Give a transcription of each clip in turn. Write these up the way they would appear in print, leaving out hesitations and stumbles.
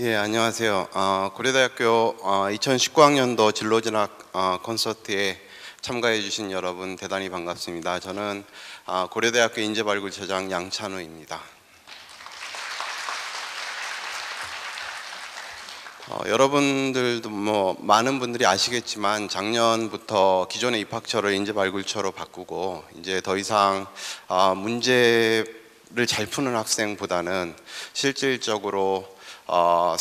예, 안녕하세요. 고려대학교 2019학년도 진로진학 콘서트에 참가해 주신 여러분 대단히 반갑습니다. 저는 고려대학교 인재발굴처장 양찬우입니다. 여러분들도 많은 분들이 아시겠지만 작년부터 기존의 입학처를 인재발굴처로 바꾸고 이제 더 이상 문제를 잘 푸는 학생보다는 실질적으로 학교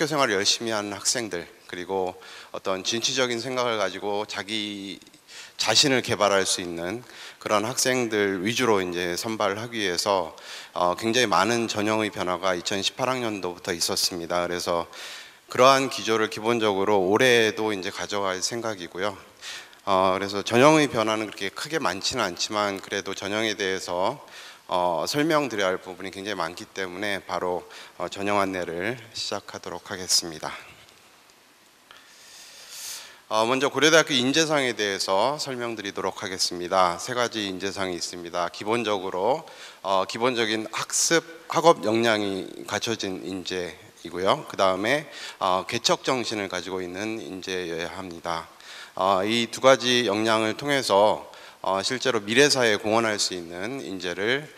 생활을 열심히 하는 학생들, 그리고 어떤 진취적인 생각을 가지고 자기 자신을 개발할 수 있는 그런 학생들 위주로 이제 선발을 하기 위해서 굉장히 많은 전형의 변화가 2018학년도부터 있었습니다. 그래서 그러한 기조를 기본적으로 올해도 이제 가져갈 생각이고요. 그래서 전형의 변화는 그렇게 크게 많지는 않지만 그래도 전형에 대해서 설명드려야 할 부분이 굉장히 많기 때문에 바로 전형 안내를 시작하도록 하겠습니다. 먼저 고려대학교 인재상에 대해서 설명드리도록 하겠습니다. 세 가지 인재상이 있습니다. 기본적으로 기본적인 학업 역량이 갖춰진 인재이고요. 그 다음에 개척 정신을 가지고 있는 인재여야 합니다. 이 두 가지 역량을 통해서 실제로 미래사회에 공헌할 수 있는 인재를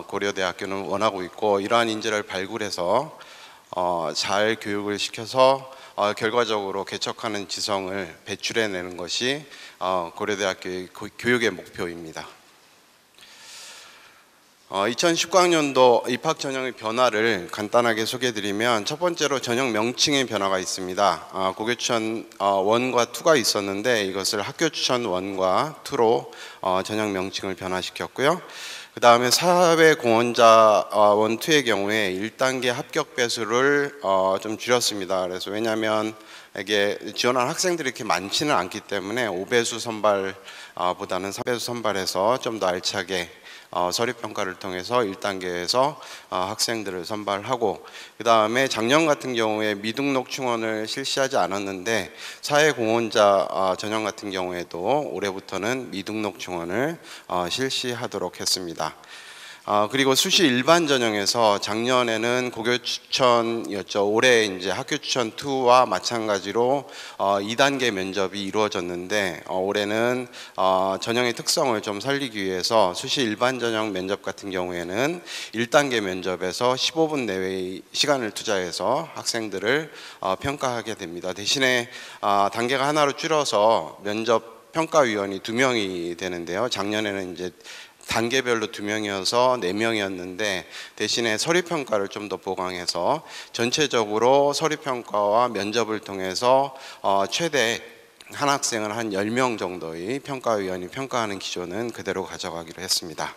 고려대학교는 원하고 있고, 이러한 인재를 발굴해서 잘 교육을 시켜서 결과적으로 개척하는 지성을 배출해내는 것이 고려대학교의 교육의 목표입니다. 2019학년도 입학 전형의 변화를 간단하게 소개해드리면, 첫 번째로 전형 명칭의 변화가 있습니다. 고교추천 1과 2가 있었는데 이것을 학교추천 1과 2로 전형 명칭을 변화시켰고요. 그 다음에 사회공헌자 1, 2의 경우에 1단계 합격 배수를 좀 줄였습니다. 그래서 왜냐하면 이게 지원한 학생들이 이렇게 많지는 않기 때문에 5배수 선발보다는 3배수 선발해서 좀 더 알차게 서류평가를 통해서 1단계에서 학생들을 선발하고, 그 다음에 작년 같은 경우에 미등록 충원을 실시하지 않았는데 사회공헌자 전형 같은 경우에도 올해부터는 미등록 충원을 실시하도록 했습니다. 그리고 수시 일반 전형에서 작년에는 고교 추천이었죠. 올해 이제 학교 추천 2와 마찬가지로 2단계 면접이 이루어졌는데, 올해는 전형의 특성을 좀 살리기 위해서 수시 일반 전형 면접 같은 경우에는 1단계 면접에서 15분 내외의 시간을 투자해서 학생들을 평가하게 됩니다. 대신에 단계가 하나로 줄여서 면접 평가위원이 2명이 되는데요. 작년에는 이제 단계별로 2명이어서 4명이었는데 대신에 서류평가를 좀 더 보강해서 전체적으로 서류평가와 면접을 통해서 최대 한 학생을 한 10명 정도의 평가위원이 평가하는 기조는 그대로 가져가기로 했습니다.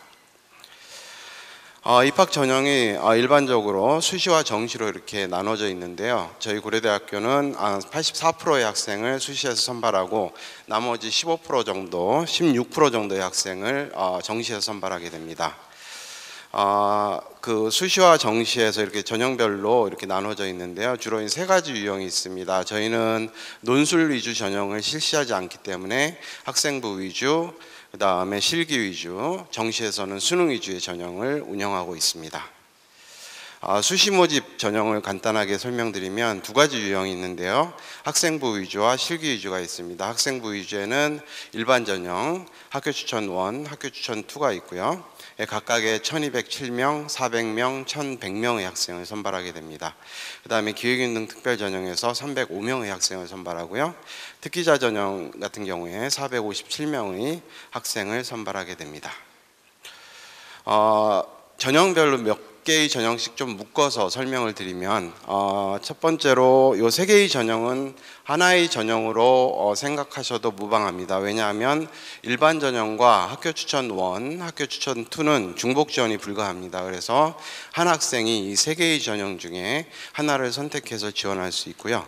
입학 전형이 일반적으로 수시와 정시로 이렇게 나눠져 있는데요. 저희 고려대학교는 84%의 학생을 수시에서 선발하고 나머지 15% 정도, 16% 정도의 학생을 정시에서 선발하게 됩니다. 그 수시와 정시에서 이렇게 전형별로 이렇게 나눠져 있는데요. 주로 세 가지 유형이 있습니다. 저희는 논술 위주 전형을 실시하지 않기 때문에 학생부 위주, 그 다음에 실기 위주, 정시에서는 수능 위주의 전형을 운영하고 있습니다. 수시 모집 전형을 간단하게 설명드리면 두 가지 유형이 있는데요. 학생부 위주와 실기 위주가 있습니다. 학생부 위주에는 일반 전형, 학교 추천 1, 학교 추천 2가 있고요. 각각의 1207명, 400명, 1100명의 학생을 선발하게 됩니다. 그 다음에 기획윤등 특별 전형에서 305명의 학생을 선발하고요. 특기자 전형 같은 경우에 457명의 학생을 선발하게 됩니다. 전형별로 몇 개의 전형씩 좀 묶어서 설명을 드리면, 첫 번째로 이 세 개의 전형은 하나의 전형으로 생각하셔도 무방합니다. 왜냐하면 일반 전형과 학교 추천 1, 학교 추천 2는 중복 지원이 불가합니다. 그래서 한 학생이 이 세 개의 전형 중에 하나를 선택해서 지원할 수 있고요.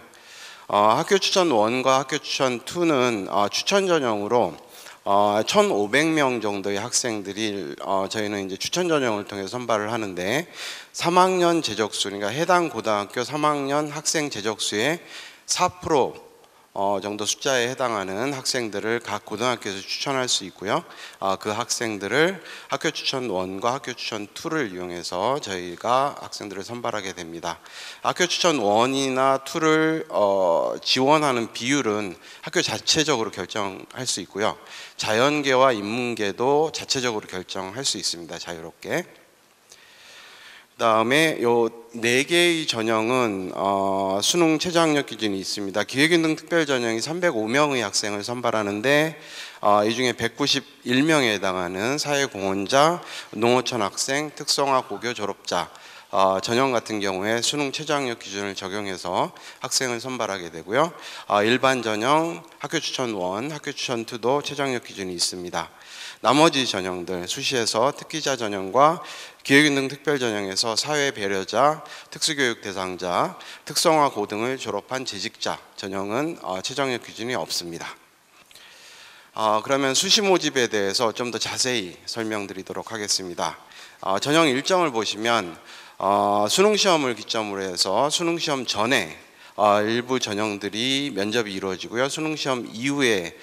학교 추천 1과 학교 추천 2는 추천 전형으로 1,500명 정도의 학생들이 저희는 이제 추천 전형을 통해 선발을 하는데 3학년 재적수, 그러니까 해당 고등학교 3학년 학생 재적수의 4% 정도 숫자에 해당하는 학생들을 각 고등학교에서 추천할 수 있고요. 그 학생들을 학교 추천 1과 학교 추천 2를 이용해서 저희가 학생들을 선발하게 됩니다. 학교 추천 1이나 2를 지원하는 비율은 학교 자체적으로 결정할 수 있고요. 자연계와 인문계도 자체적으로 결정할 수 있습니다. 자유롭게. 그다음에 요 4개의 전형은 수능 최저학력 기준이 있습니다. 기획윤등 특별 전형이 305명의 학생을 선발하는데 이 중에 191명에 해당하는 사회공헌자, 농어촌 학생, 특성화 고교 졸업자 전형 같은 경우에 수능 최저학력 기준을 적용해서 학생을 선발하게 되고요. 일반 전형, 학교 추천 1, 학교 추천 2도 최저학력 기준이 있습니다. 나머지 전형들 수시에서 특기자 전형과 기획윤등 특별 전형에서 사회 배려자, 특수교육 대상자, 특성화 고등을 졸업한 재직자 전형은 최저학력 기준이 없습니다. 그러면 수시 모집에 대해서 좀 더 자세히 설명드리도록 하겠습니다. 전형 일정을 보시면 수능 시험을 기점으로 해서 수능 시험 전에 일부 전형들이 면접이 이루어지고요. 수능 시험 이후에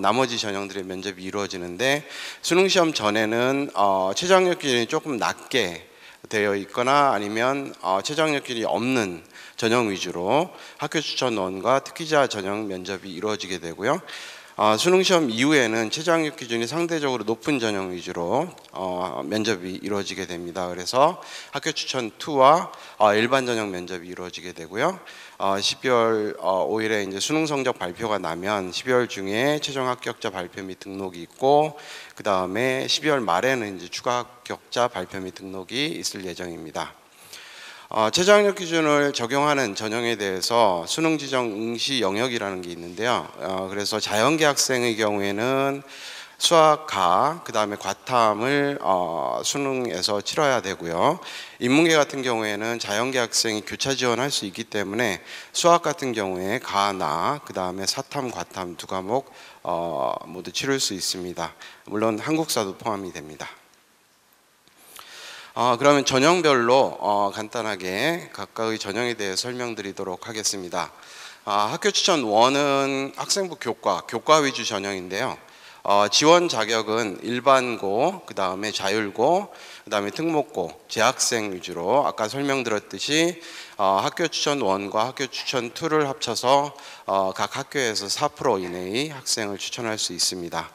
나머지 전형들의 면접이 이루어지는데 수능 시험 전에는 최저학력 기준이 조금 낮게 되어 있거나 아니면 최저학력 기준이 없는 전형 위주로 학교 추천 1과 특기자 전형 면접이 이루어지게 되고요. 수능 시험 이후에는 최저학력 기준이 상대적으로 높은 전형 위주로 면접이 이루어지게 됩니다. 그래서 학교 추천 2와 일반 전형 면접이 이루어지게 되고요. 12월 5일에 이제 수능 성적 발표가 나면 12월 중에 최종 합격자 발표 및 등록이 있고 그 다음에 12월 말에는 이제 추가 합격자 발표 및 등록이 있을 예정입니다. 최저학력 기준을 적용하는 전형에 대해서 수능 지정 응시 영역이라는 게 있는데요. 그래서 자연계 학생의 경우에는 수학, 가, 그 다음에 과탐을 수능에서 치러야 되고요. 인문계 같은 경우에는 자연계 학생이 교차 지원할 수 있기 때문에 수학 같은 경우에 가나 그 다음에 사탐, 과탐 두 과목 모두 치를 수 있습니다. 물론 한국사도 포함이 됩니다. 그러면 전형별로 간단하게 각각의 전형에 대해 설명드리도록 하겠습니다. 학교 추천 1은 학생부 교과 위주 전형인데요. 지원 자격은 일반고, 그 다음에 자율고, 그 다음에 특목고, 재학생 위주로 아까 설명드렸듯이 학교 추천 1과 학교 추천 2를 합쳐서 각 학교에서 4% 이내의 학생을 추천할 수 있습니다.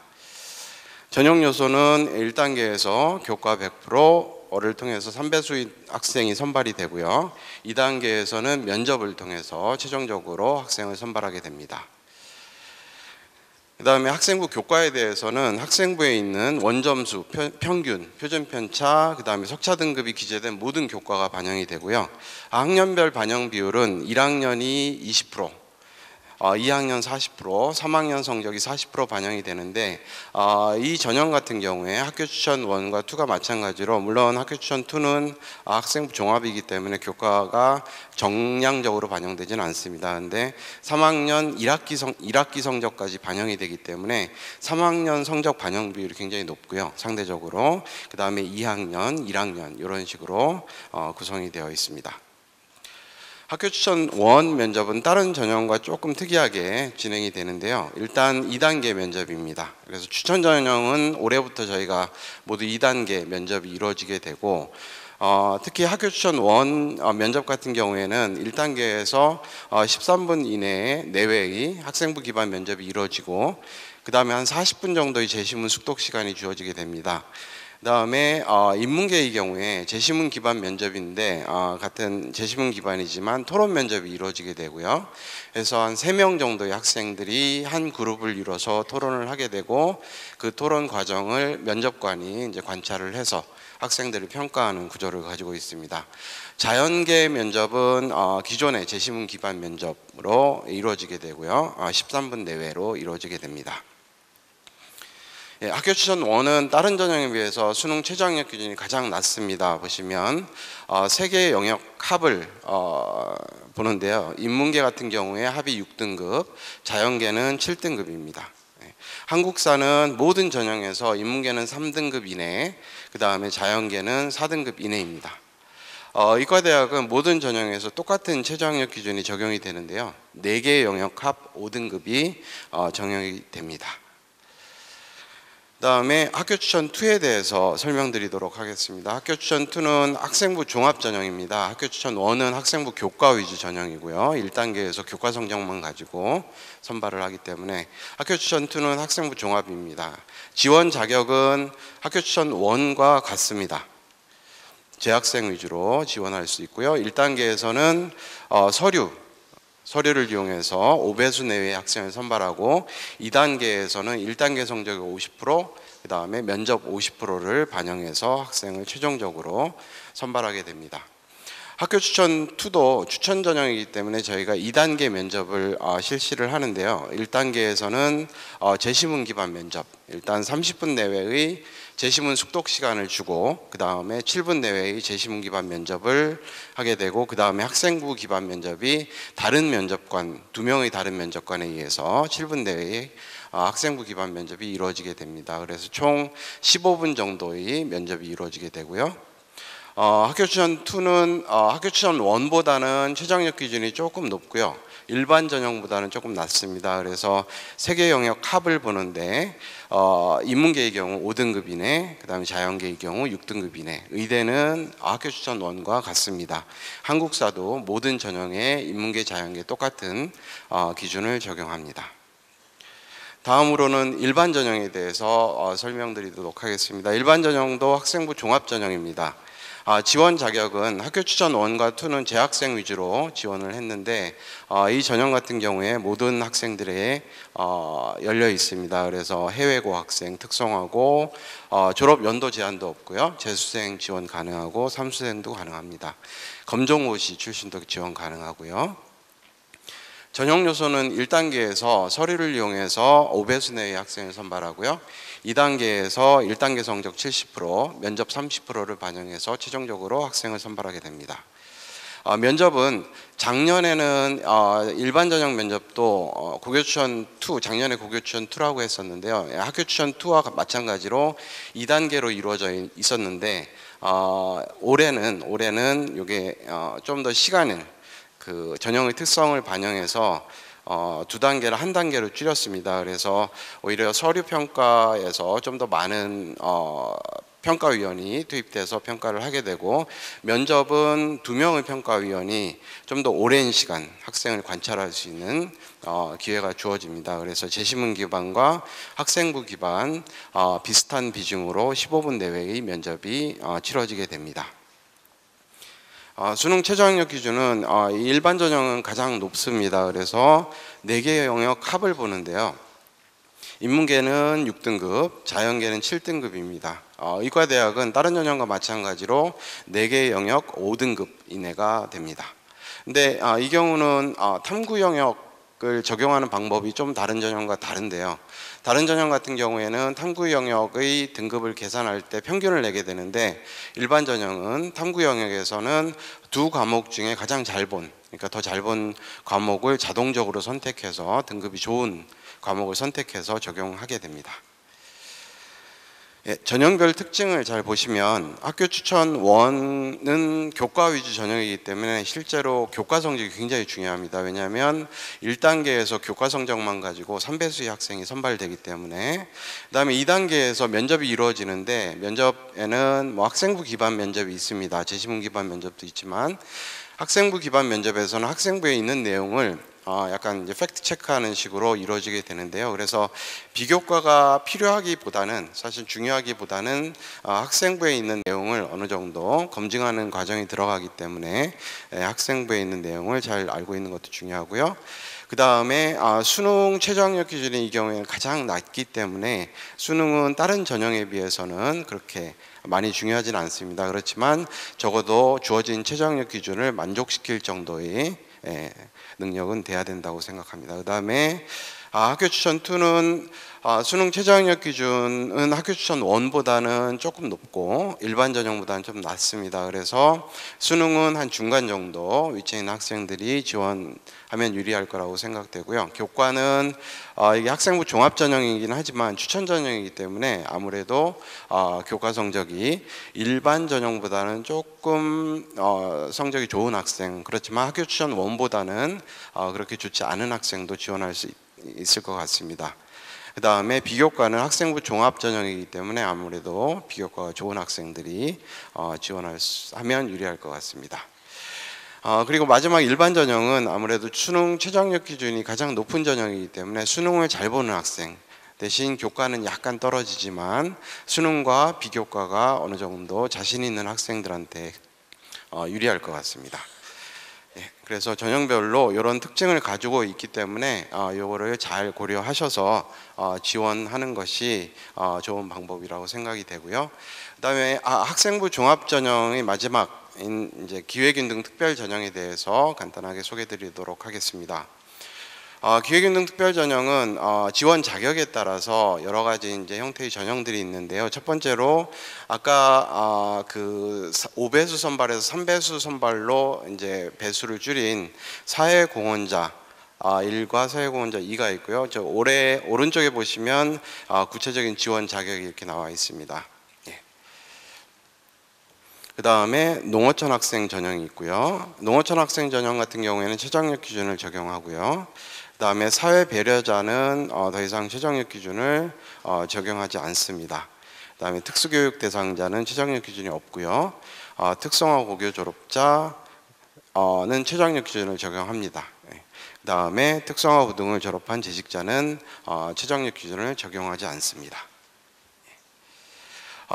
전형 요소는 1단계에서 교과 100%를 통해서 3배수의 학생이 선발이 되고요. 2단계에서는 면접을 통해서 최종적으로 학생을 선발하게 됩니다. 그 다음에 학생부 교과에 대해서는 학생부에 있는 원점수, 평균, 표준편차, 그 다음에 석차 등급이 기재된 모든 교과가 반영이 되고요. 학년별 반영 비율은 1학년이 20%, 2학년 40%, 3학년 성적이 40% 반영이 되는데 이 전형 같은 경우에 학교 추천 1과 2가 마찬가지로 물론 학교 추천 2는 학생부 종합이기 때문에 교과가 정량적으로 반영되지는 않습니다. 그런데 3학년 1학기 성적까지 반영이 되기 때문에 3학년 성적 반영 비율이 굉장히 높고요. 상대적으로 그 다음에 2학년, 1학년 이런 식으로 구성이 되어 있습니다. 학교 추천 1 면접은 다른 전형과 조금 특이하게 진행이 되는데요. 일단 2단계 면접입니다. 그래서 추천 전형은 올해부터 저희가 모두 2단계 면접이 이루어지게 되고 특히 학교 추천 1 면접 같은 경우에는 1단계에서 13분 이내에 내외의 학생부 기반 면접이 이루어지고 그 다음에 한 40분 정도의 제시문 숙독 시간이 주어지게 됩니다. 그 다음에 인문계의 경우에 제시문 기반 면접인데 같은 제시문 기반이지만 토론 면접이 이루어지게 되고요. 그래서 한 3명 정도의 학생들이 한 그룹을 이뤄서 토론을 하게 되고 그 토론 과정을 면접관이 이제 관찰을 해서 학생들을 평가하는 구조를 가지고 있습니다. 자연계 면접은 기존의 제시문 기반 면접으로 이루어지게 되고요. 13분 내외로 이루어지게 됩니다. 학교 추천 1은 다른 전형에 비해서 수능 최저학력 기준이 가장 낮습니다. 보시면 세 개의 영역 합을 보는데요. 인문계 같은 경우에 합이 6등급, 자연계는 7등급입니다. 한국사는 모든 전형에서 인문계는 3등급 이내, 그 다음에 자연계는 4등급 이내입니다. 이과대학은 모든 전형에서 똑같은 최저학력 기준이 적용이 되는데요. 4개의 영역 합 5등급이 적용이 됩니다. 그다음에 학교 추천 2에 대해서 설명드리도록 하겠습니다. 학교 추천 2는 학생부 종합 전형입니다. 학교 추천 1은 학생부 교과 위주 전형이고요. 1단계에서 교과 성적만 가지고 선발을 하기 때문에 학교 추천 2는 학생부 종합입니다. 지원 자격은 학교 추천 1과 같습니다. 재학생 위주로 지원할 수 있고요. 1단계에서는 서류를 이용해서 5배수 내외의 학생을 선발하고 2단계에서는 1단계 성적의 50%, 그 다음에 면접 50%를 반영해서 학생을 최종적으로 선발하게 됩니다. 학교 추천 2도 추천 전형이기 때문에 저희가 2단계 면접을 실시를 하는데요. 1단계에서는 제시문 기반 면접, 일단 30분 내외의 제시문 숙독 시간을 주고 그 다음에 7분 내외의 제시문 기반 면접을 하게 되고 그 다음에 학생부 기반 면접이 다른 면접관, 2명의 다른 면접관에 의해서 7분 내외의 학생부 기반 면접이 이루어지게 됩니다. 그래서 총 15분 정도의 면접이 이루어지게 되고요. 학교 추천 2는 학교 추천 1보다는 최저학력 기준이 조금 높고요. 일반 전형보다는 조금 낮습니다. 그래서 3개 영역 합을 보는데 인문계의 경우 5등급 이내, 그 다음에 자연계의 경우 6등급 이내, 의대는 학교 추천 1과 같습니다. 한국사도 모든 전형에 인문계, 자연계 똑같은 기준을 적용합니다. 다음으로는 일반 전형에 대해서 설명드리도록 하겠습니다. 일반 전형도 학생부 종합 전형입니다. 지원 자격은 학교 추천 1과 2는 재학생 위주로 지원을 했는데 이 전형 같은 경우에 모든 학생들에 열려 있습니다. 그래서 해외고 학생 특성화고 졸업 연도 제한도 없고요. 재수생 지원 가능하고 삼수생도 가능합니다. 검정고시 출신도 지원 가능하고요. 전형 요소는 1단계에서 서류를 이용해서 5배수 내의 학생을 선발하고요. 2단계에서 1단계 성적 70%, 면접 30%를 반영해서 최종적으로 학생을 선발하게 됩니다. 면접은 작년에는 일반 전형 면접도 고교추천 2, 작년에 고교추천 2라고 했었는데요. 학교 추천 2와 마찬가지로 2단계로 이루어져 있었는데 올해는 이게 좀 더 시간을 그 전형의 특성을 반영해서 2단계를 1단계로 줄였습니다. 그래서 오히려 서류 평가에서 좀 더 많은 평가위원이 투입돼서 평가를 하게 되고 면접은 2명의 평가위원이 좀 더 오랜 시간 학생을 관찰할 수 있는 기회가 주어집니다. 그래서 제시문 기반과 학생부 기반 비슷한 비중으로 15분 내외의 면접이 치러지게 됩니다. 수능 최저학력 기준은 일반 전형은 가장 높습니다. 그래서 4개의 영역 합을 보는데요. 인문계는 6등급, 자연계는 7등급입니다. 이과대학은 다른 전형과 마찬가지로 4개의 영역 5등급 이내가 됩니다. 근데 이 경우는 탐구 영역을 적용하는 방법이 좀 다른 전형과 다른데요. 다른 전형 같은 경우에는 탐구 영역의 등급을 계산할 때 평균을 내게 되는데 일반 전형은 탐구 영역에서는 2과목 중에 가장 잘 본, 그러니까 더 잘 본 과목을 자동적으로 선택해서 등급이 좋은 과목을 선택해서 적용하게 됩니다. 전형별 특징을 잘 보시면 학교 추천 1은 교과 위주 전형이기 때문에 실제로 교과 성적이 굉장히 중요합니다. 왜냐하면 1단계에서 교과 성적만 가지고 3배수의 학생이 선발되기 때문에, 그 다음에 2단계에서 면접이 이루어지는데 면접에는 학생부 기반 면접이 있습니다. 제시문 기반 면접도 있지만 학생부 기반 면접에서는 학생부에 있는 내용을 약간 이제 팩트 체크하는 식으로 이루어지게 되는데요. 그래서 비교과가 필요하기보다는, 사실 중요하기보다는 학생부에 있는 내용을 어느 정도 검증하는 과정이 들어가기 때문에 학생부에 있는 내용을 잘 알고 있는 것도 중요하고요. 그 다음에 수능 최저학력 기준이 이 경우에는 가장 낮기 때문에 수능은 다른 전형에 비해서는 그렇게 많이 중요하지는 않습니다. 그렇지만 적어도 주어진 최저학력 기준을 만족시킬 정도의 능력은 돼야 된다고 생각합니다. 그 다음에 학교 추천 2는 수능 최저학력 기준은 학교 추천 1보다는 조금 높고 일반 전형보다는 좀 낮습니다. 그래서 수능은 한 중간 정도 위치에 있는 학생들이 지원하면 유리할 거라고 생각되고요. 교과는 이게 학생부 종합 전형이긴 하지만 추천 전형이기 때문에 아무래도 교과 성적이 일반 전형보다는 조금 성적이 좋은 학생, 그렇지만 학교 추천 1보다는 그렇게 좋지 않은 학생도 지원할 수 있을 것 같습니다. 그 다음에 비교과는 학생부 종합 전형이기 때문에 아무래도 비교과가 좋은 학생들이 지원하면 유리할 것 같습니다. 그리고 마지막 일반 전형은 아무래도 수능 최저학력 기준이 가장 높은 전형이기 때문에 수능을 잘 보는 학생, 대신 교과는 약간 떨어지지만 수능과 비교과가 어느 정도 자신 있는 학생들한테 유리할 것 같습니다. 그래서 전형별로 이런 특징을 가지고 있기 때문에 이거를 잘 고려하셔서 지원하는 것이 좋은 방법이라고 생각이 되고요. 그다음에 학생부 종합 전형의 마지막인 이제 기획균등 특별 전형에 대해서 간단하게 소개드리도록 하겠습니다. 기획균등 특별 전형은 지원 자격에 따라서 여러 가지 이제 형태의 전형들이 있는데요. 첫 번째로 아까 그 5배수 선발에서 3배수 선발로 이제 배수를 줄인 사회공헌자 1과 사회공헌자 2가 있고요. 저 오른쪽에 보시면 구체적인 지원 자격이 이렇게 나와 있습니다. 그 다음에 농어촌 학생 전형이 있고요. 농어촌 학생 전형 같은 경우에는 최저학력 기준을 적용하고요. 그 다음에 사회 배려자는 더 이상 최저학력 기준을 적용하지 않습니다. 그 다음에 특수교육 대상자는 최저학력 기준이 없고요. 특성화 고교 졸업자는 최저학력 기준을 적용합니다. 그 다음에 특성화 고등을 졸업한 재직자는 최저학력 기준을 적용하지 않습니다.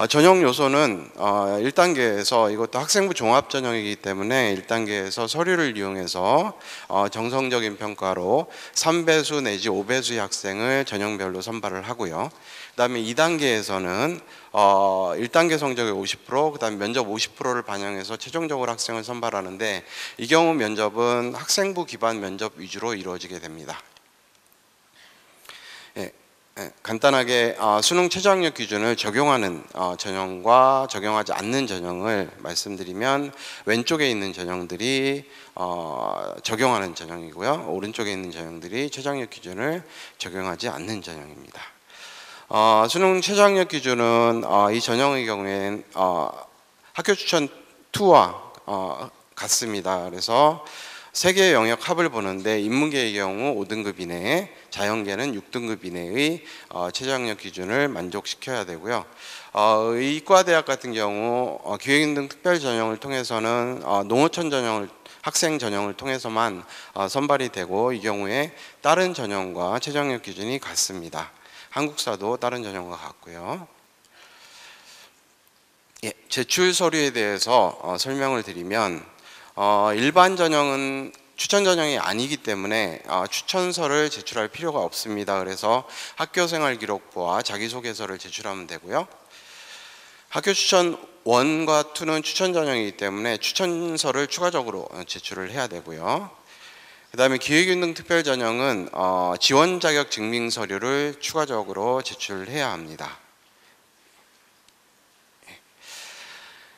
전형 요소는 1단계에서 이것도 학생부 종합 전형이기 때문에 1단계에서 서류를 이용해서 정성적인 평가로 3배수 내지 5배수의 학생을 전형별로 선발을 하고요. 그 다음에 2단계에서는 1단계 성적의 50%, 그 다음에 면접 50%를 반영해서 최종적으로 학생을 선발하는데 이 경우 면접은 학생부 기반 면접 위주로 이루어지게 됩니다. 간단하게 수능 최저학력 기준을 적용하는 전형과 적용하지 않는 전형을 말씀드리면 왼쪽에 있는 전형들이 적용하는 전형이고요. 오른쪽에 있는 전형들이 최저학력 기준을 적용하지 않는 전형입니다. 수능 최저학력 기준은 이 전형의 경우엔 학교 추천 2와 같습니다. 그래서 세 개의 영역 합을 보는데 인문계의 경우 5등급 이내, 자연계는 6등급 이내의 최저학력 기준을 만족시켜야 되고요. 의과대학 같은 경우 기획균등 특별 전형을 통해서는 농어촌 전형을 학생 전형을 통해서만 선발이 되고 이 경우에 다른 전형과 최저학력 기준이 같습니다. 한국사도 다른 전형과 같고요. 제출 서류에 대해서 설명을 드리면 일반 전형은 추천 전형이 아니기 때문에 추천서를 제출할 필요가 없습니다. 그래서 학교생활기록부와 자기소개서를 제출하면 되고요. 학교 추천 1과 2는 추천 전형이기 때문에 추천서를 추가적으로 제출을 해야 되고요. 그 다음에 기획균등 특별 전형은 지원 자격 증명 서류를 추가적으로 제출해야 합니다.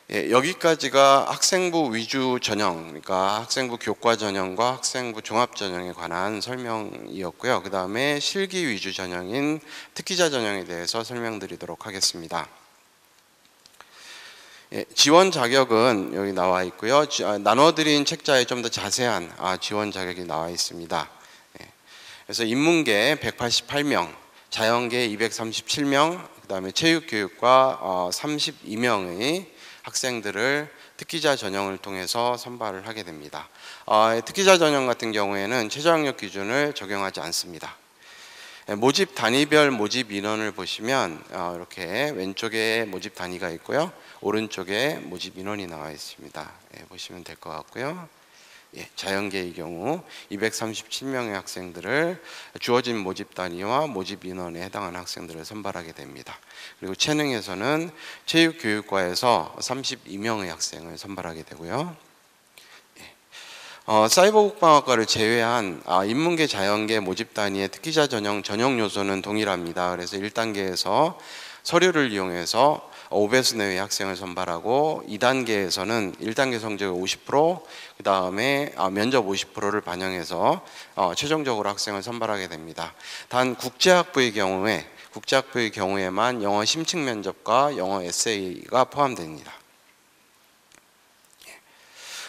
여기까지가 학생부 위주 전형, 그러니까 학생부 교과 전형과 학생부 종합 전형에 관한 설명이었고요. 그 다음에 실기 위주 전형인 특기자 전형에 대해서 설명드리도록 하겠습니다. 지원 자격은 여기 나와 있고요. 나눠드린 책자에 좀 더 자세한 지원 자격이 나와 있습니다. 그래서 인문계 188명, 자연계 237명, 그 다음에 체육교육과 32명의 학생들을 특기자 전형을 통해서 선발을 하게 됩니다. 특기자 전형 같은 경우에는 최저학력 기준을 적용하지 않습니다. 모집 단위별 모집 인원을 보시면 이렇게 왼쪽에 모집 단위가 있고요. 오른쪽에 모집 인원이 나와 있습니다. 보시면 될 것 같고요. 자연계의 경우 237명의 학생들을 주어진 모집 단위와 모집 인원에 해당하는 학생들을 선발하게 됩니다. 그리고 체능에서는 체육교육과에서 32명의 학생을 선발하게 되고요. 사이버 국방학과를 제외한 인문계, 자연계 모집 단위의 특기자 전형 요소는 동일합니다. 그래서 1단계에서 서류를 이용해서 5배수 내외의 학생을 선발하고 2단계에서는 1단계 성적의 50%, 그 다음에 면접 50%를 반영해서 최종적으로 학생을 선발하게 됩니다. 단 국제학부의 경우에만 영어 심층 면접과 영어 에세이가 포함됩니다.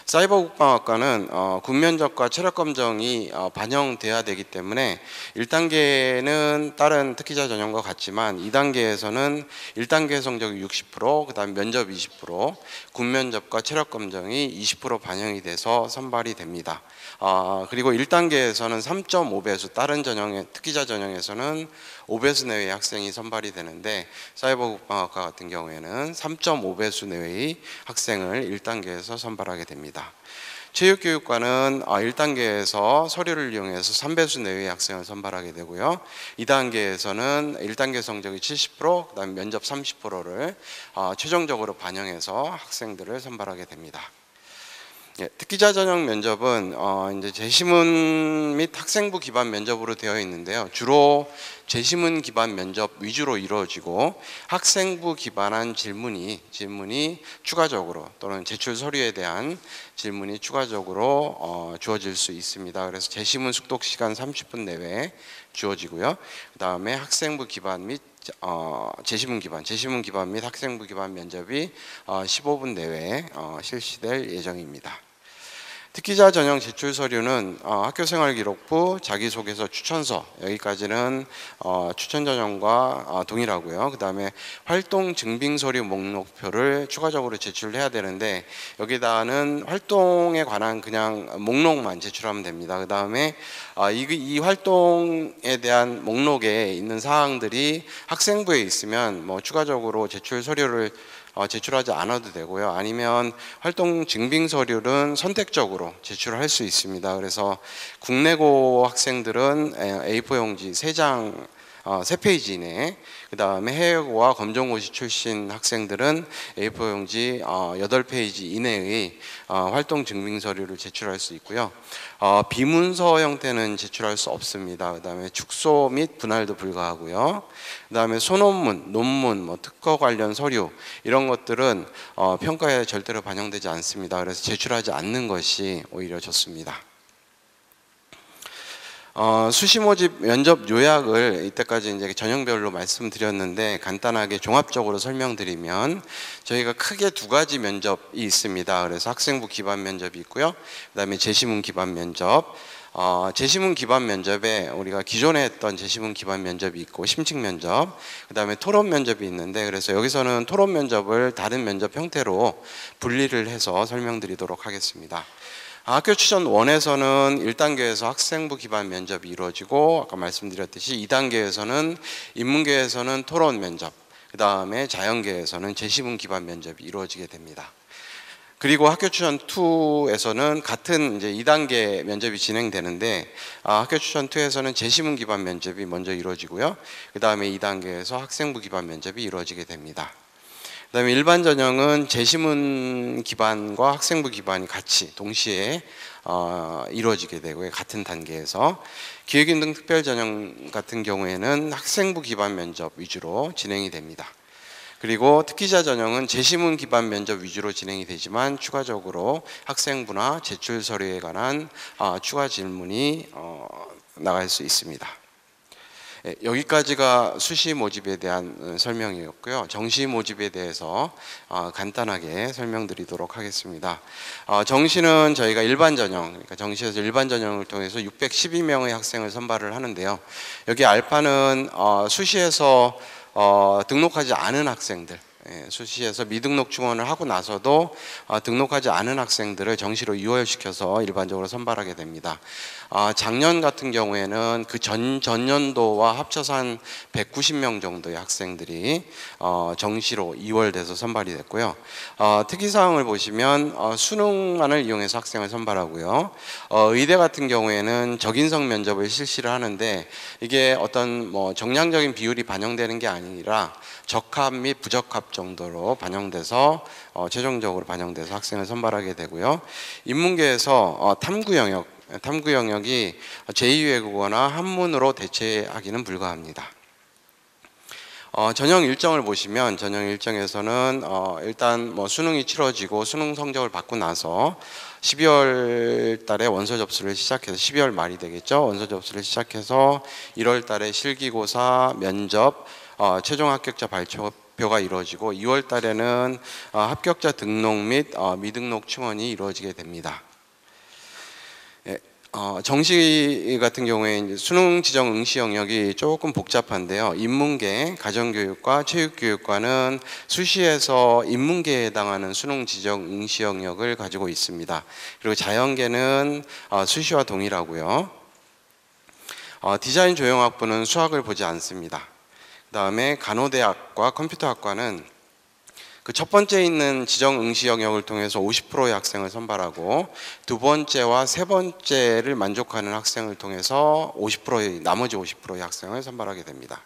사이버 국방학과는 군면접과 체력 검정이 반영돼야 되기 때문에 1단계는 다른 특기자 전형과 같지만 2단계에서는 1단계 성적이 60%, 그다음 면접 20%, 군면접과 체력 검정이 20% 반영이 돼서 선발이 됩니다. 그리고 1단계에서는 3.5배수, 다른 전형의 특기자 전형에서는 5배수 내외의 학생이 선발이 되는데 사이버 국방학과 같은 경우에는 3.5배수 내외의 학생을 1단계에서 선발하게 됩니다. 체육교육과는 1단계에서 서류를 이용해서 3배수 내외의 학생을 선발하게 되고요. 2단계에서는 1단계 성적이 70%, 그다음 면접 30%를 최종적으로 반영해서 학생들을 선발하게 됩니다. 특기자 전형 면접은 이제 제시문 및 학생부 기반 면접으로 되어 있는데요. 주로 제시문 기반 면접 위주로 이루어지고 학생부 기반한 질문이 추가적으로 또는 제출 서류에 대한 질문이 추가적으로 주어질 수 있습니다. 그래서 제시문 숙독 시간 30분 내외에 주어지고요. 그 다음에 학생부 기반 및 제시문 기반 및 학생부 기반 면접이 15분 내외에 실시될 예정입니다. 특기자 전형 제출 서류는 학교생활기록부, 자기소개서, 추천서, 여기까지는 추천 전형과 동일하고요. 그 다음에 활동 증빙 서류 목록표를 추가적으로 제출해야 되는데 여기다는 활동에 관한 그냥 목록만 제출하면 됩니다. 그 다음에 이 활동에 대한 목록에 있는 사항들이 학생부에 있으면 뭐 추가적으로 제출 서류를 제출하지 않아도 되고요. 아니면 활동 증빙 서류는 선택적으로 제출할 수 있습니다. 그래서 국내고 학생들은 A4 용지 3장 3페이지 이내, 그 다음에 해외고와 검정고시 출신 학생들은 A4 용지 8페이지 이내의 활동 증빙 서류를 제출할 수 있고요. 비문서 형태는 제출할 수 없습니다. 그 다음에 축소 및 분할도 불가하고요. 그 다음에 소논문, 논문, 특허 관련 서류 이런 것들은 평가에 절대로 반영되지 않습니다. 그래서 제출하지 않는 것이 오히려 좋습니다. 수시 모집 면접 요약을 이때까지 이제 전형별로 말씀드렸는데 간단하게 종합적으로 설명드리면 저희가 크게 2가지 면접이 있습니다. 그래서 학생부 기반 면접이 있고요. 그다음에 제시문 기반 면접. 제시문 기반 면접에 우리가 기존에 했던 제시문 기반 면접이 있고 심층 면접, 그다음에 토론 면접이 있는데 그래서 여기서는 토론 면접을 다른 면접 형태로 분리를 해서 설명드리도록 하겠습니다. 학교 추천 1에서는 1단계에서 학생부 기반 면접이 이루어지고 아까 말씀드렸듯이 2단계에서는 인문계에서는 토론 면접, 그 다음에 자연계에서는 제시문 기반 면접이 이루어지게 됩니다. 그리고 학교 추천 2에서는 같은 이제 2단계 면접이 진행되는데 학교 추천 2에서는 제시문 기반 면접이 먼저 이루어지고요. 그 다음에 2단계에서 학생부 기반 면접이 이루어지게 됩니다. 그 다음에 일반 전형은 제시문 기반과 학생부 기반이 같이 동시에 이루어지게 되고요. 같은 단계에서 기획인등 특별 전형 같은 경우에는 학생부 기반 면접 위주로 진행이 됩니다. 그리고 특기자 전형은 제시문 기반 면접 위주로 진행이 되지만 추가적으로 학생부나 제출 서류에 관한 추가 질문이 나갈 수 있습니다. 여기까지가 수시 모집에 대한 설명이었고요. 정시 모집에 대해서 간단하게 설명드리도록 하겠습니다. 정시는 저희가 일반 전형, 그러니까 정시에서 일반 전형을 통해서 612명의 학생을 선발을 하는데요. 여기 알파는 수시에서 등록하지 않은 학생들, 수시에서 미등록 충원을 하고 나서도 등록하지 않은 학생들을 정시로 유월시켜서 일반적으로 선발하게 됩니다. 작년 같은 경우에는 그 전년도와 합쳐서 한 190명 정도의 학생들이 정시로 2월돼서 선발이 됐고요. 특이사항을 보시면 수능만을 이용해서 학생을 선발하고요. 의대 같은 경우에는 적인성 면접을 실시를 하는데 이게 어떤 정량적인 비율이 반영되는 게 아니라 적합 및 부적합 정도로 반영돼서 최종적으로 반영돼서 학생을 선발하게 되고요. 인문계에서 탐구 영역이 제2외국어나 한문으로 대체하기는 불가합니다. 전형 일정을 보시면 전형 일정에서는 일단 수능이 치러지고 수능 성적을 받고 나서 12월 달에 원서 접수를 시작해서 12월 말이 되겠죠. 원서 접수를 시작해서 1월 달에 실기고사, 면접, 최종 합격자 발표가 이루어지고 2월 달에는 합격자 등록 및 미등록 충원이 이루어지게 됩니다. 정시 같은 경우에 이제 수능 지정 응시 영역이 조금 복잡한데요. 인문계, 가정교육과 체육교육과는 수시에서 인문계에 해당하는 수능 지정 응시 영역을 가지고 있습니다. 그리고 자연계는 수시와 동일하고요. 디자인 조형학부는 수학을 보지 않습니다. 그 다음에 간호대학과 컴퓨터학과는 그 첫 번째 있는 지정 응시 영역을 통해서 50%의 학생을 선발하고 두 번째와 세 번째를 만족하는 학생을 통해서 나머지 50%의 학생을 선발하게 됩니다.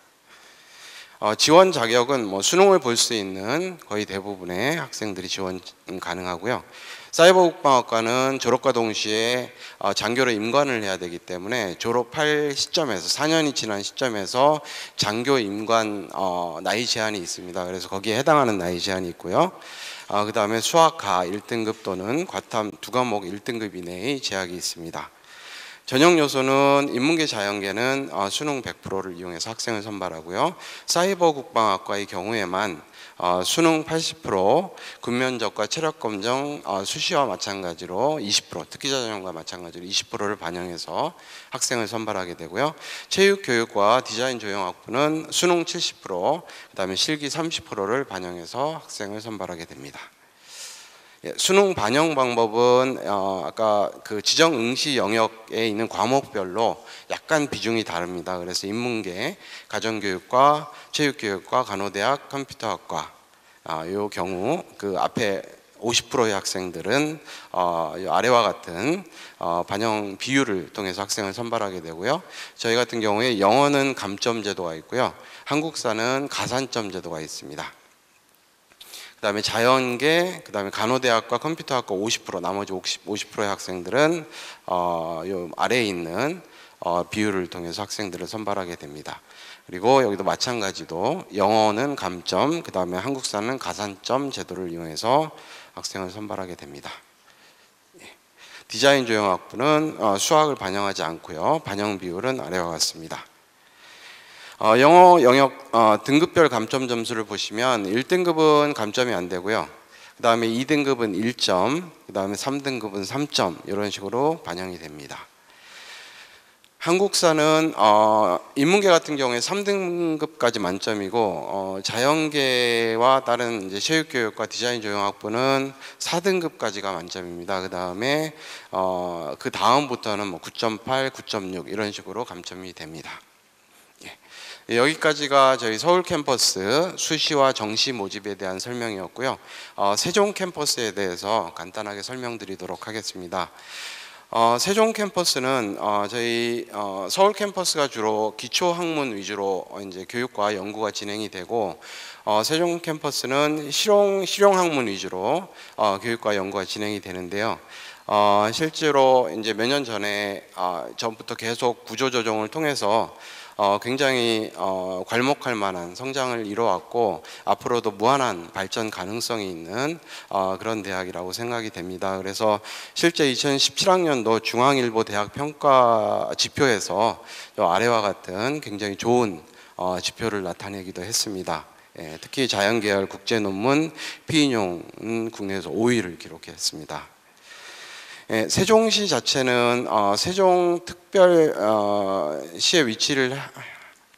지원 자격은 수능을 볼 수 있는 거의 대부분의 학생들이 지원 가능하고요. 사이버 국방학과는 졸업과 동시에 장교로 임관을 해야 되기 때문에 졸업할 시점에서 4년이 지난 시점에서 장교 임관 나이 제한이 있습니다. 그래서 거기에 해당하는 나이 제한이 있고요. 그 다음에 수학과 1등급 또는 과탐 2과목 1등급 이내의 제약이 있습니다. 전형 요소는 인문계 자연계는 수능 100%를 이용해서 학생을 선발하고요. 사이버 국방학과의 경우에만 수능 80%, 군면접과 체력검정, 수시와 마찬가지로 20%, 특기자 전형과 마찬가지로 20%를 반영해서 학생을 선발하게 되고요. 체육교육과 디자인 조형학부는 수능 70%, 그 다음에 실기 30%를 반영해서 학생을 선발하게 됩니다. 수능 반영 방법은 아까 그 지정 응시 영역에 있는 과목별로 약간 비중이 다릅니다. 그래서 인문계, 가정교육과 체육교육과 간호대학, 컴퓨터학과 요 경우 그 앞에 50%의 학생들은 아래와 같은 반영 비율을 통해서 학생을 선발하게 되고요. 저희 같은 경우에 영어는 감점 제도가 있고요. 한국사는 가산점 제도가 있습니다. 그 다음에 자연계, 그 다음에 간호대학과 컴퓨터학과 50%, 나머지 50%의 학생들은 요 아래에 있는 비율을 통해서 학생들을 선발하게 됩니다. 그리고 여기도 마찬가지로 영어는 감점, 그 다음에 한국사는 가산점 제도를 이용해서 학생을 선발하게 됩니다. 디자인 조형학부는 수학을 반영하지 않고요. 반영 비율은 아래와 같습니다. 영어 영역 등급별 감점 점수를 보시면 1등급은 감점이 안 되고요. 그 다음에 2등급은 1점, 그 다음에 3등급은 3점 이런 식으로 반영이 됩니다. 한국사는 인문계 같은 경우에 3등급까지 만점이고 자연계와 다른 이제 체육교육과 디자인 조형학부는 4등급까지가 만점입니다. 그 다음에 그 다음부터는 9.8, 9.6 이런 식으로 감점이 됩니다. 여기까지가 저희 서울 캠퍼스 수시와 정시 모집에 대한 설명이었고요. 세종 캠퍼스에 대해서 간단하게 설명드리도록 하겠습니다. 세종 캠퍼스는 저희 서울 캠퍼스가 주로 기초 학문 위주로 이제 교육과 연구가 진행이 되고 세종 캠퍼스는 실용 학문 위주로 교육과 연구가 진행이 되는데요. 실제로 이제 몇 년 전부터 계속 구조 조정을 통해서 굉장히 괄목할 만한 성장을 이뤄왔고 앞으로도 무한한 발전 가능성이 있는 그런 대학이라고 생각이 됩니다. 그래서 실제 2017학년도 중앙일보 대학 평가 지표에서 아래와 같은 굉장히 좋은 지표를 나타내기도 했습니다. 특히 자연계열 국제 논문 피인용은 국내에서 5위를 기록했습니다. 세종시 자체는 세종특별시의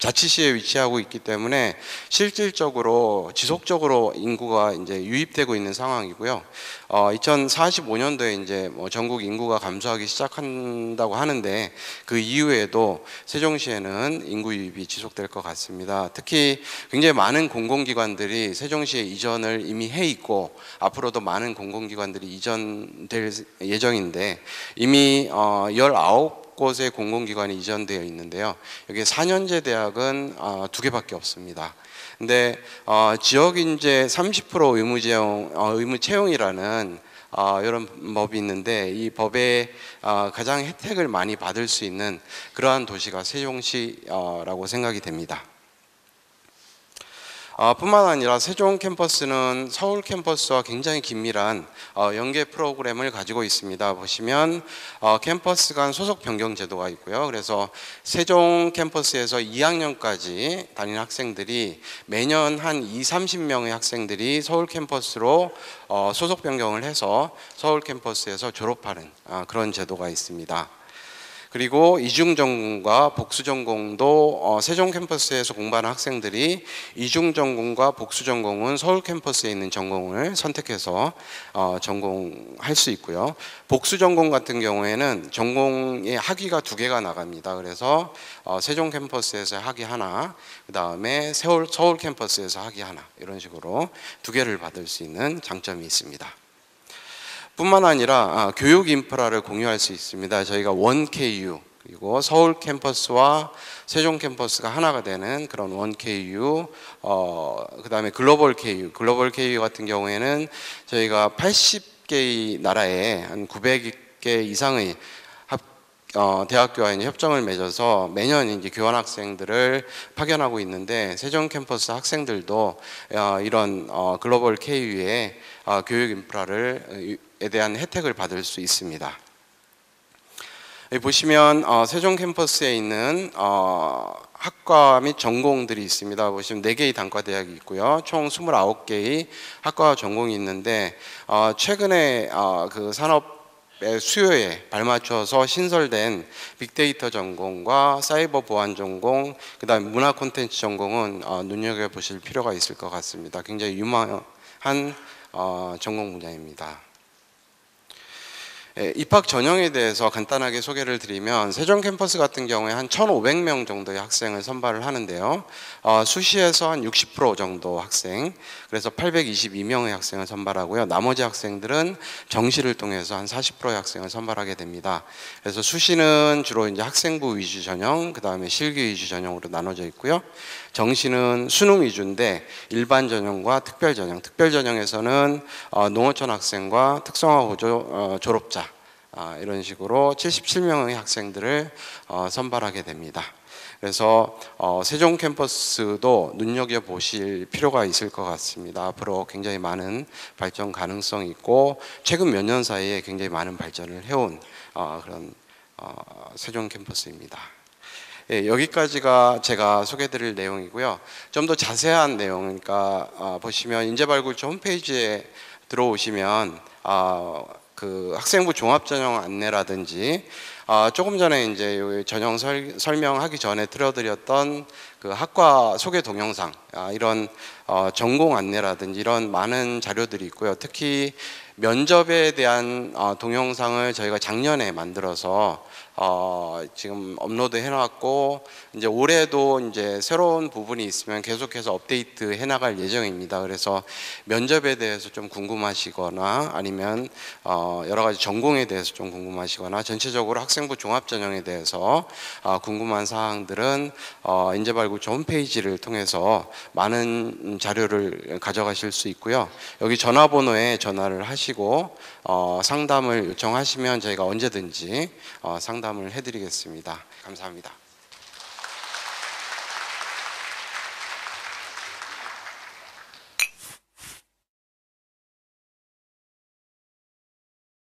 자치시에 위치하고 있기 때문에 실질적으로 지속적으로 인구가 이제 유입되고 있는 상황이고요. 2045년도에 이제 전국 인구가 감소하기 시작한다고 하는데 그 이후에도 세종시에는 인구 유입이 지속될 것 같습니다. 특히 굉장히 많은 공공기관들이 세종시에 이전을 이미 해 있고 앞으로도 많은 공공기관들이 이전될 예정인데 이미 19곳의 공공기관이 이전되어 있는데요. 여기 4년제 대학은 2개밖에 없습니다. 근데 지역 인재 30% 의무 채용이라는 이런 법이 있는데, 이 법에 가장 혜택을 많이 받을 수 있는 그러한 도시가 세종시라고 생각이 됩니다. 뿐만 아니라 세종 캠퍼스는 서울 캠퍼스와 굉장히 긴밀한 연계 프로그램을 가지고 있습니다. 보시면 캠퍼스 간 소속 변경 제도가 있고요. 그래서 세종 캠퍼스에서 2학년까지 다니는 학생들이 매년 한 20-30명의 학생들이 서울 캠퍼스로 소속 변경을 해서 서울 캠퍼스에서 졸업하는 그런 제도가 있습니다. 그리고 이중 전공과 복수 전공도 세종 캠퍼스에서 공부하는 학생들이 이중 전공과 복수 전공은 서울 캠퍼스에 있는 전공을 선택해서 전공할 수 있고요. 복수 전공 같은 경우에는 전공의 학위가 2개가 나갑니다. 그래서 세종 캠퍼스에서 학위 하나, 그 다음에 서울 캠퍼스에서 학위 하나, 이런 식으로 2개를 받을 수 있는 장점이 있습니다. 뿐만 아니라 교육 인프라를 공유할 수 있습니다. 저희가 원KU, 그리고 서울 캠퍼스와 세종 캠퍼스가 하나가 되는 그런 원KU, 그 다음에 글로벌 KU 같은 경우에는 저희가 80개의 나라에 한 900개 이상의 대학교와 이제 협정을 맺어서 매년 이제 교환 학생들을 파견하고 있는데, 세종 캠퍼스 학생들도 이런 글로벌 KU의 교육 인프라에 대한 혜택을 받을 수 있습니다. 여기 보시면 세종 캠퍼스에 있는 학과 및 전공들이 있습니다. 보시면 4개의 단과대학이 있고요. 총 29개의 학과와 전공이 있는데, 최근에 그 산업의 수요에 발맞춰서 신설된 빅데이터 전공과 사이버 보안 전공, 그 다음에 문화 콘텐츠 전공은 눈여겨보실 필요가 있을 것 같습니다. 굉장히 유망한 전공 분야입니다. 입학 전형에 대해서 간단하게 소개를 드리면, 세종 캠퍼스 같은 경우에 한 1,500명 정도의 학생을 선발을 하는데요. 수시에서 한 60% 정도 학생, 그래서 822명의 학생을 선발하고요. 나머지 학생들은 정시를 통해서 한 40%의 학생을 선발하게 됩니다. 그래서 수시는 주로 이제 학생부 위주 전형, 그 다음에 실기 위주 전형으로 나눠져 있고요. 정시는 수능 위주인데 일반 전형과 특별 전형, 특별 전형에서는 농어촌 학생과 특성화 고조 졸업자, 이런 식으로 77명의 학생들을 선발하게 됩니다. 그래서 세종 캠퍼스도 눈여겨보실 필요가 있을 것 같습니다. 앞으로 굉장히 많은 발전 가능성이 있고, 최근 몇 년 사이에 굉장히 많은 발전을 해온 그런 세종 캠퍼스입니다. 예, 여기까지가 제가 소개드릴 내용이고요. 좀 더 자세한 내용, 그러니까 보시면 인재발굴처 홈페이지에 들어오시면 그 학생부 종합전형 안내라든지, 조금 전에 이제 전형 설명하기 전에 틀어드렸던 그 학과 소개 동영상, 이런 전공 안내라든지 이런 많은 자료들이 있고요. 특히 면접에 대한 동영상을 저희가 작년에 만들어서 지금 업로드 해놨고, 이제 올해도 이제 새로운 부분이 있으면 계속해서 업데이트 해나갈 예정입니다. 그래서 면접에 대해서 좀 궁금하시거나, 아니면 여러 가지 전공에 대해서 좀 궁금하시거나, 전체적으로 학생부 종합전형에 대해서 궁금한 사항들은 인재발굴처 홈페이지를 통해서 많은 자료를 가져가실 수 있고요. 여기 전화번호에 전화를 하시고 상담을 요청하시면 저희가 언제든지 상담을 해드리겠습니다. 감사합니다.